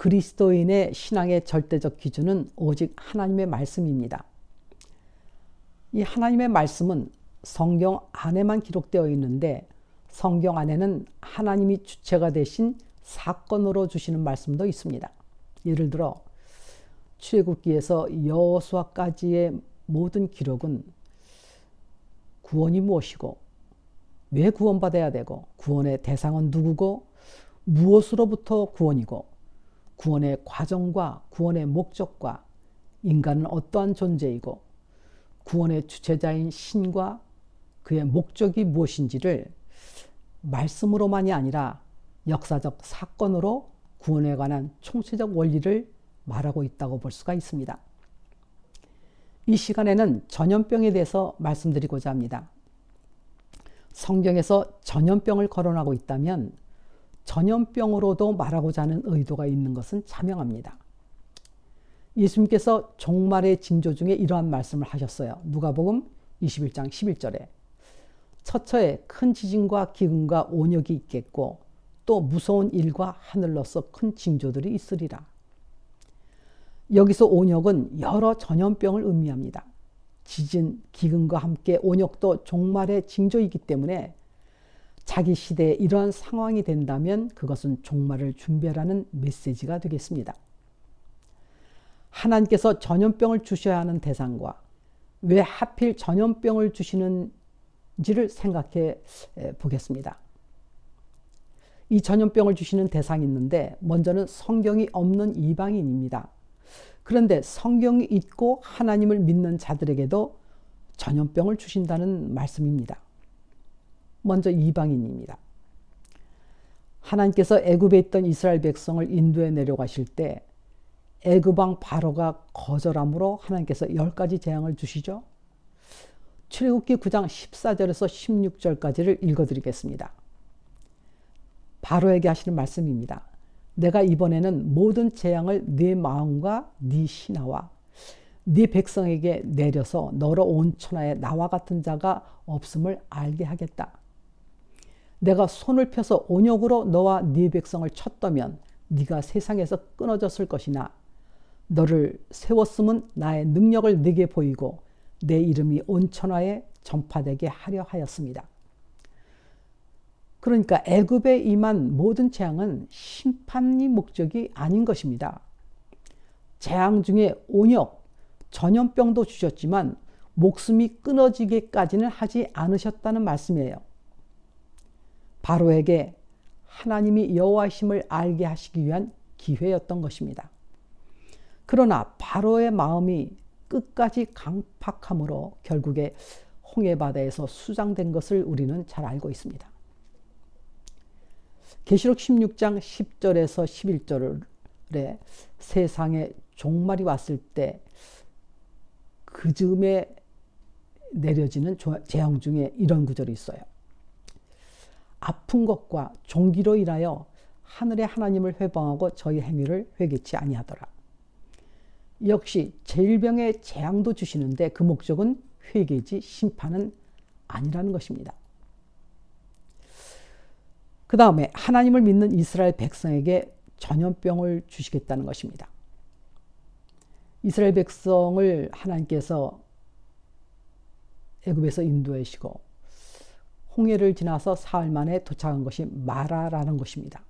그리스도인의 신앙의 절대적 기준은 오직 하나님의 말씀입니다. 이 하나님의 말씀은 성경 안에만 기록되어 있는데 성경 안에는 하나님이 주체가 되신 사건으로 주시는 말씀도 있습니다. 예를 들어 출애굽기에서 여호수아까지의 모든 기록은 구원이 무엇이고 왜 구원받아야 되고 구원의 대상은 누구고 무엇으로부터 구원이고 구원의 과정과 구원의 목적과 인간은 어떠한 존재이고 구원의 주체자인 신과 그의 목적이 무엇인지를 말씀으로만이 아니라 역사적 사건으로 구원에 관한 총체적 원리를 말하고 있다고 볼 수가 있습니다. 이 시간에는 전염병에 대해서 말씀드리고자 합니다. 성경에서 전염병을 거론하고 있다면 전염병으로도 말하고자 하는 의도가 있는 것은 자명합니다. 예수님께서 종말의 징조 중에 이러한 말씀을 하셨어요. 누가복음 21장 11절에 처처에 큰 지진과 기근과 온역이 있겠고 또 무서운 일과 하늘로서 큰 징조들이 있으리라. 여기서 온역은 여러 전염병을 의미합니다. 지진, 기근과 함께 온역도 종말의 징조이기 때문에 자기 시대에 이러한 상황이 된다면 그것은 종말을 준비하라는 메시지가 되겠습니다. 하나님께서 전염병을 주셔야 하는 대상과 왜 하필 전염병을 주시는지를 생각해 보겠습니다. 이 전염병을 주시는 대상이 있는데 먼저는 성경이 없는 이방인입니다. 그런데 성경이 있고 하나님을 믿는 자들에게도 전염병을 주신다는 말씀입니다. 먼저 이방인입니다. 하나님께서 애굽에 있던 이스라엘 백성을 인도에 내려가실 때 애굽 왕 바로가 거절함으로 하나님께서 10가지 재앙을 주시죠. 출애굽기 9장 14절에서 16절까지를 읽어드리겠습니다. 바로에게 하시는 말씀입니다. 내가 이번에는 모든 재앙을 네 마음과 네 신하와 네 백성에게 내려서 너로 온 천하에 나와 같은 자가 없음을 알게 하겠다. 내가 손을 펴서 온역으로 너와 네 백성을 쳤다면 네가 세상에서 끊어졌을 것이나 너를 세웠음은 나의 능력을 네게 보이고 내 이름이 온 천하에 전파되게 하려 하였습니다. 그러니까 애굽에 임한 모든 재앙은 심판이 목적이 아닌 것입니다. 재앙 중에 온역, 전염병도 주셨지만 목숨이 끊어지게까지는 하지 않으셨다는 말씀이에요. 바로에게 하나님이 여호와이심을 알게 하시기 위한 기회였던 것입니다. 그러나 바로의 마음이 끝까지 강팍함으로 결국에 홍해바다에서 수장된 것을 우리는 잘 알고 있습니다. 계시록 16장 10절에서 11절에 세상에 종말이 왔을 때 그 즈음에 내려지는 재앙 중에 이런 구절이 있어요. 아픈 것과 종기로 인하여 하늘의 하나님을 회방하고 저희 행위를 회개치 아니하더라. 역시 질병의 재앙도 주시는데 그 목적은 회개지 심판은 아니라는 것입니다. 그 다음에 하나님을 믿는 이스라엘 백성에게 전염병을 주시겠다는 것입니다. 이스라엘 백성을 하나님께서 애굽에서 인도하시고 홍해를 지나서 사흘 만에 도착한 것이 마라라는 곳입니다.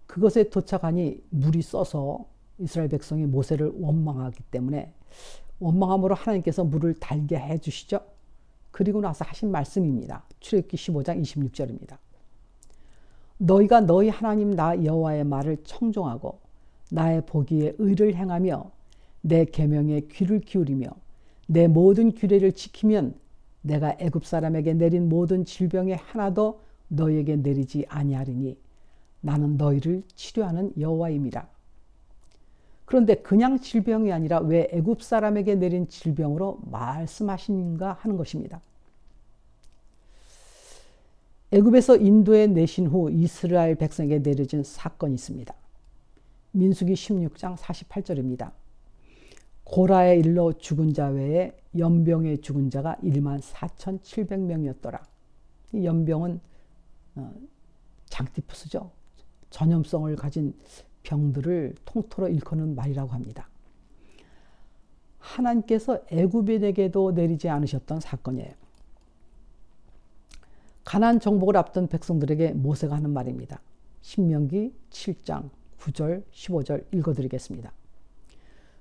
그것에 도착하니 물이 써서 이스라엘 백성이 모세를 원망하기 때문에 원망함으로 하나님께서 물을 달게 해주시죠. 그리고 나서 하신 말씀입니다. 출애굽기 15장 26절입니다. 너희가 너희 하나님 나 여호와의 말을 청종하고 나의 보기에 의를 행하며 내 계명에 귀를 기울이며 내 모든 규례를 지키면 내가 애굽 사람에게 내린 모든 질병에 하나도 너희에게 내리지 아니하리니 나는 너희를 치료하는 여호와임이라. 그런데 그냥 질병이 아니라 왜 애굽 사람에게 내린 질병으로 말씀하시는가 하는 것입니다. 애굽에서 인도에 내신 후 이스라엘 백성에게 내려진 사건이 있습니다. 민수기 16장 48절입니다. 고라의 일로 죽은 자 외에 연병에 죽은 자가 14,700명이었더라. 이 연병은 장티푸스죠. 전염성을 가진 병들을 통틀어 일컫는 말이라고 합니다. 하나님께서 애굽인에게도 내리지 않으셨던 사건이에요. 가나안 정복을 앞둔 백성들에게 모세가 하는 말입니다. 신명기 7장 9절 15절 읽어드리겠습니다.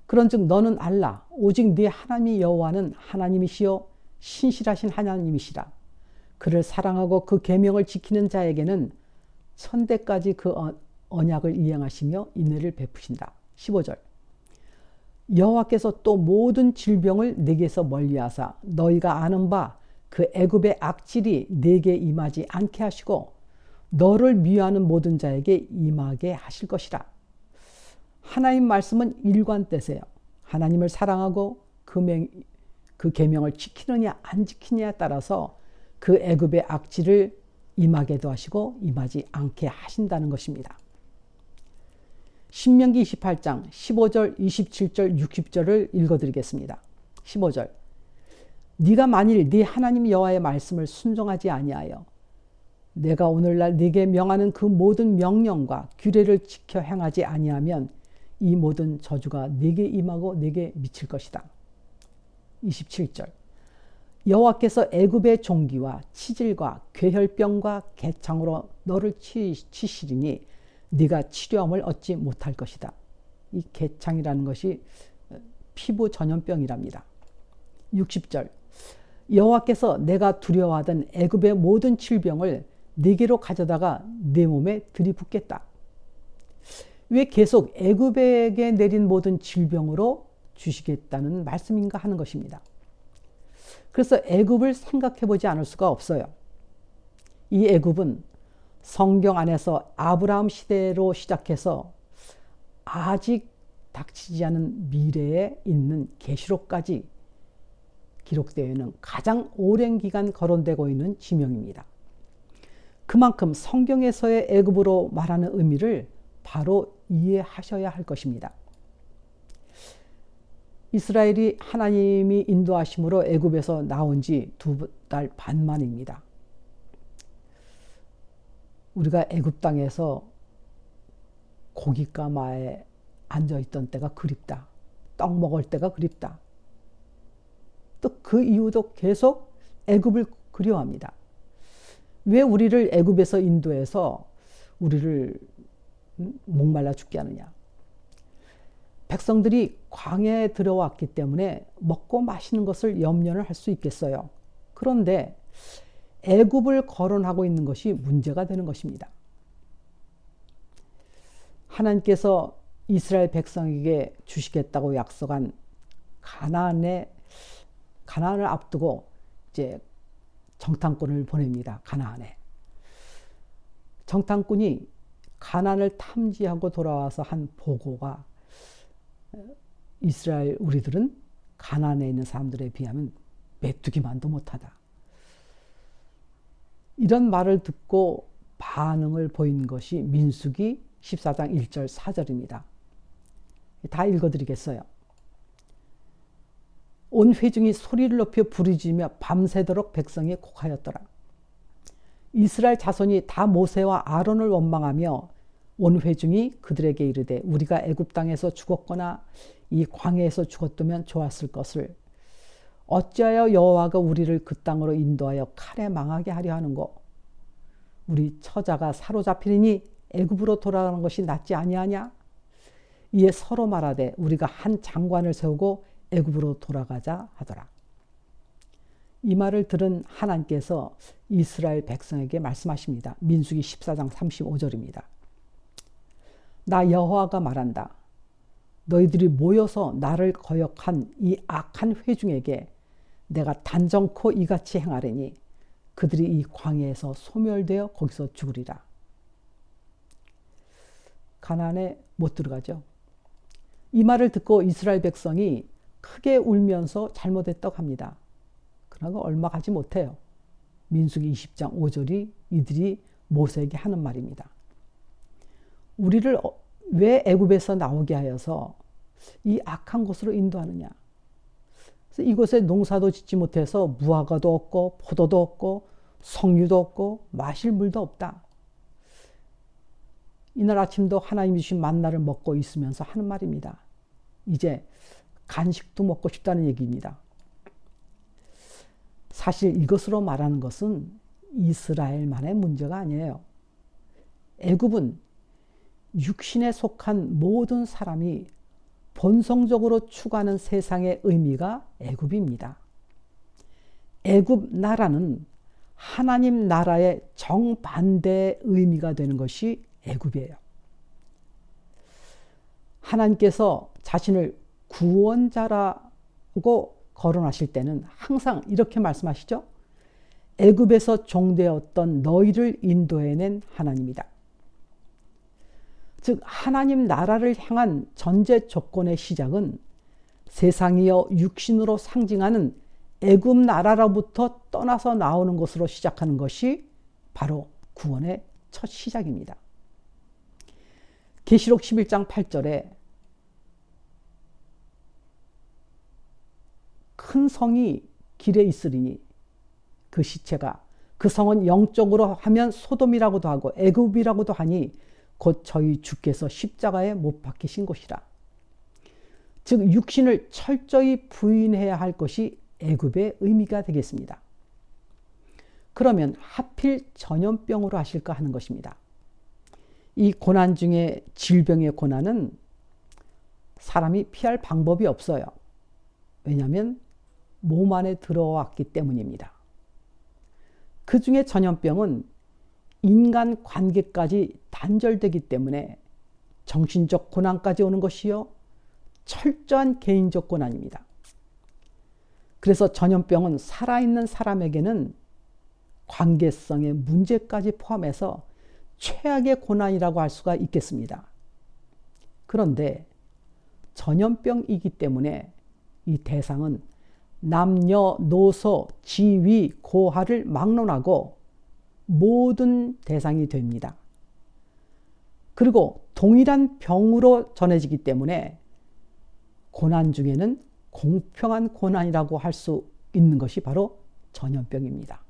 그런즉 너는 알라 오직 네 하나님 여호와는 하나님이시요 신실하신 하나님이시라. 그를 사랑하고 그 계명을 지키는 자에게는 천대까지 그 언약을 이행하시며 인애를 베푸신다. 15절 여호와께서 또 모든 질병을 내게서 멀리하사 너희가 아는 바 그 애굽의 악질이 내게 임하지 않게 하시고 너를 미워하는 모든 자에게 임하게 하실 것이라. 하나님 말씀은 일관되세요. 하나님을 사랑하고 그 계명을 지키느냐 안 지키느냐에 따라서 그 애굽의 악질을 임하게도 하시고 임하지 않게 하신다는 것입니다. 신명기 28장 15절 27절 60절을 읽어드리겠습니다. 15절 네가 만일 네 하나님 여호와의 말씀을 순종하지 아니하여 내가 오늘날 네게 명하는 그 모든 명령과 규례를 지켜 행하지 아니하면 이 모든 저주가 네게 임하고 네게 미칠 것이다. 27절 여호와께서 애굽의 종기와 치질과 괴혈병과 개창으로 너를 치시리니 네가 치료함을 얻지 못할 것이다. 이 개창이라는 것이 피부 전염병이랍니다. 60절 여호와께서 내가 두려워하던 애굽의 모든 질병을 네게로 가져다가 네 몸에 들이붓겠다. 왜 계속 애굽에게 내린 모든 질병으로 주시겠다는 말씀인가 하는 것입니다. 그래서 애굽을 생각해 보지 않을 수가 없어요. 이 애굽은 성경 안에서 아브라함 시대로 시작해서 아직 닥치지 않은 미래에 있는 계시록까지 기록되어 있는 가장 오랜 기간 거론되고 있는 지명입니다. 그만큼 성경에서의 애굽으로 말하는 의미를 바로 이해하셔야 할 것입니다. 이스라엘이 하나님이 인도하심으로 애굽에서 나온 지 2달 반 만입니다. 우리가 애굽 땅에서 고깃가마에 앉아있던 때가 그립다. 떡 먹을 때가 그립다. 또 그 이후도 계속 애굽을 그리워합니다. 왜 우리를 애굽에서 인도해서 우리를 목말라 죽게 하느냐. 백성들이 광야에 들어왔기 때문에 먹고 마시는 것을 염려를 할 수 있겠어요. 그런데 애굽을 거론하고 있는 것이 문제가 되는 것입니다. 하나님께서 이스라엘 백성에게 주시겠다고 약속한 가나안을 앞두고 이제 정탐꾼을 보냅니다. 가나안에. 정탐꾼이 가나안을 탐지하고 돌아와서 한 보고가 이스라엘 우리들은 가나안에 있는 사람들에 비하면 메뚜기만도 못하다. 이런 말을 듣고 반응을 보인 것이 민수기 14장 1절 4절입니다. 다 읽어드리겠어요. 온 회중이 소리를 높여 부르짖으며 밤새도록 백성이 곡하였더라. 이스라엘 자손이 다 모세와 아론을 원망하며 온 회중이 그들에게 이르되 우리가 애굽 땅에서 죽었거나 이 광야에서 죽었다면 좋았을 것을 어찌하여 여호와가 우리를 그 땅으로 인도하여 칼에 망하게 하려 하는고 우리 처자가 사로잡히니 애굽으로 돌아가는 것이 낫지 아니하냐. 이에 서로 말하되 우리가 한 장관을 세우고 애굽으로 돌아가자 하더라. 이 말을 들은 하나님께서 이스라엘 백성에게 말씀하십니다. 민수기 14장 35절입니다. 나 여호와가 말한다. 너희들이 모여서 나를 거역한 이 악한 회중에게 내가 단정코 이같이 행하리니 그들이 이 광야에서 소멸되어 거기서 죽으리라. 가나안에 못 들어가죠. 이 말을 듣고 이스라엘 백성이 크게 울면서 잘못했다고 합니다. 그러나 얼마 가지 못해요. 민수기 20장 5절이 이들이 모세에게 하는 말입니다. 우리를 왜 애굽에서 나오게 하여서 이 악한 곳으로 인도하느냐. 그래서 이곳에 농사도 짓지 못해서 무화과도 없고 포도도 없고 석류도 없고 마실 물도 없다. 이날 아침도 하나님이 주신 만나를 먹고 있으면서 하는 말입니다. 이제 간식도 먹고 싶다는 얘기입니다. 사실 이것으로 말하는 것은 이스라엘만의 문제가 아니에요. 애굽은 육신에 속한 모든 사람이 본성적으로 추구하는 세상의 의미가 애굽입니다. 애굽 나라는 하나님 나라의 정반대의 의미가 되는 것이 애굽이에요. 하나님께서 자신을 구원자라고 거론하실 때는 항상 이렇게 말씀하시죠. 애굽에서 종되었던 너희를 인도해낸 하나님이다. 즉 하나님 나라를 향한 전제 조건의 시작은 세상이여 육신으로 상징하는 애굽 나라로부터 떠나서 나오는 것으로 시작하는 것이 바로 구원의 첫 시작입니다. 계시록 11장 8절에 큰 성이 길에 있으리니 그 시체가 그 성은 영적으로 하면 소돔이라고도 하고 애굽이라고도 하니 곧 저희 주께서 십자가에 못 박히신 곳이라. 즉 육신을 철저히 부인해야 할 것이 애굽의 의미가 되겠습니다. 그러면 하필 전염병으로 하실까 하는 것입니다. 이 고난 중에 질병의 고난은 사람이 피할 방법이 없어요. 왜냐하면 몸 안에 들어왔기 때문입니다. 그 중에 전염병은 인간 관계까지 단절되기 때문에 정신적 고난까지 오는 것이요. 철저한 개인적 고난입니다. 그래서 전염병은 살아있는 사람에게는 관계성의 문제까지 포함해서 최악의 고난이라고 할 수가 있겠습니다. 그런데 전염병이기 때문에 이 대상은 남녀노소, 지위, 고하를 막론하고 모든 대상이 됩니다. 그리고 동일한 병으로 전해지기 때문에 고난 중에는 공평한 고난이라고 할 수 있는 것이 바로 전염병입니다.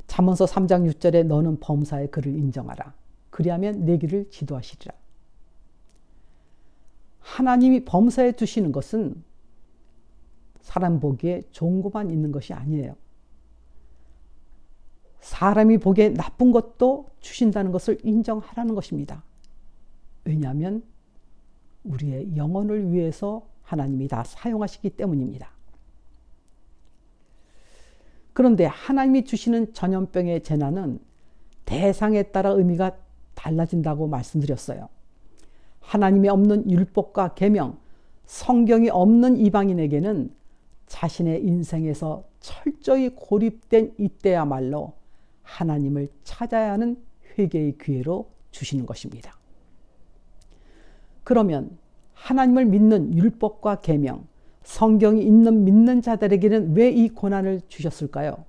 잠언서 3장 6절에 너는 범사의 그를 인정하라. 그리하면 내 길을 지도하시리라. 하나님이 범사에 두시는 것은 사람 보기에 좋은 것만 있는 것이 아니에요. 사람이 보기에 나쁜 것도 주신다는 것을 인정하라는 것입니다. 왜냐하면 우리의 영혼을 위해서 하나님이 다 사용하시기 때문입니다. 그런데 하나님이 주시는 전염병의 재난은 대상에 따라 의미가 달라진다고 말씀드렸어요. 하나님이 없는 율법과 계명, 성경이 없는 이방인에게는 자신의 인생에서 철저히 고립된 이때야말로 하나님을 찾아야 하는 회개의 기회로 주시는 것입니다. 그러면 하나님을 믿는 율법과 계명, 성경이 있는 믿는 자들에게는 왜 이 고난을 주셨을까요?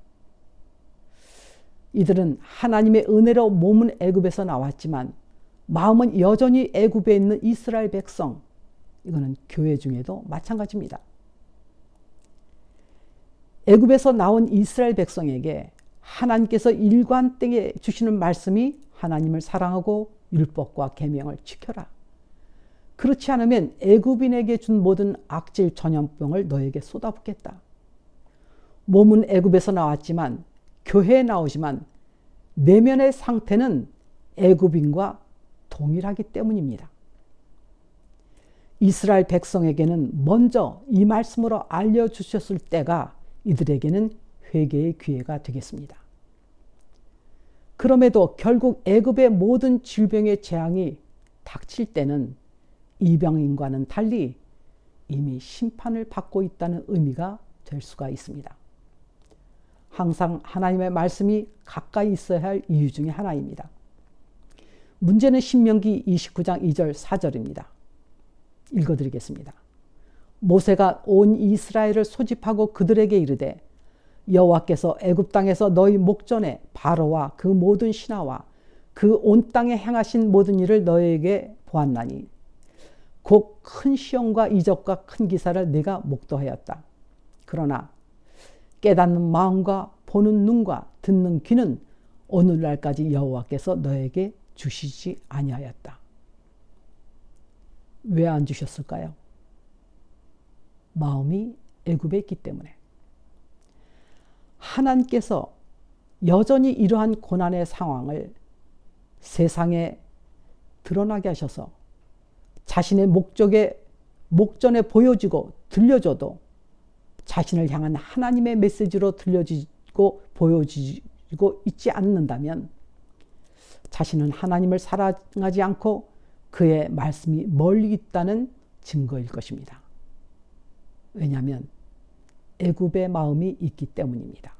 이들은 하나님의 은혜로 몸은 애굽에서 나왔지만 마음은 여전히 애굽에 있는 이스라엘 백성, 이거는 교회 중에도 마찬가지입니다. 애굽에서 나온 이스라엘 백성에게 하나님께서 일관되게 주시는 말씀이 하나님을 사랑하고 율법과 계명을 지켜라. 그렇지 않으면 애굽인에게 준 모든 악질 전염병을 너에게 쏟아붓겠다. 몸은 애굽에서 나왔지만 교회에 나오지만 내면의 상태는 애굽인과 동일하기 때문입니다. 이스라엘 백성에게는 먼저 이 말씀으로 알려주셨을 때가 이들에게는 회개의 기회가 되겠습니다. 그럼에도 결국 애굽의 모든 질병의 재앙이 닥칠 때는 이방인과는 달리 이미 심판을 받고 있다는 의미가 될 수가 있습니다. 항상 하나님의 말씀이 가까이 있어야 할 이유 중에 하나입니다. 문제는 신명기 29장 2절 4절입니다. 읽어드리겠습니다. 모세가 온 이스라엘을 소집하고 그들에게 이르되 여호와께서 애굽 땅에서 너희 목전에 바로와 그 모든 신하와 그 온 땅에 행하신 모든 일을 너희에게 보았나니 곧 큰 시험과 이적과 큰 기사를 네가 목도하였다. 그러나 깨닫는 마음과 보는 눈과 듣는 귀는 오늘날까지 여호와께서 너에게 주시지 아니하였다. 왜 안 주셨을까요? 마음이 애굽에 있기 때문에. 하나님께서 여전히 이러한 고난의 상황을 세상에 드러나게 하셔서 자신의 목전에 보여지고 들려줘도 자신을 향한 하나님의 메시지로 들려지고 보여지고 있지 않는다면 자신은 하나님을 사랑하지 않고 그의 말씀이 멀리 있다는 증거일 것입니다. 왜냐하면 애굽의 마음이 있기 때문입니다.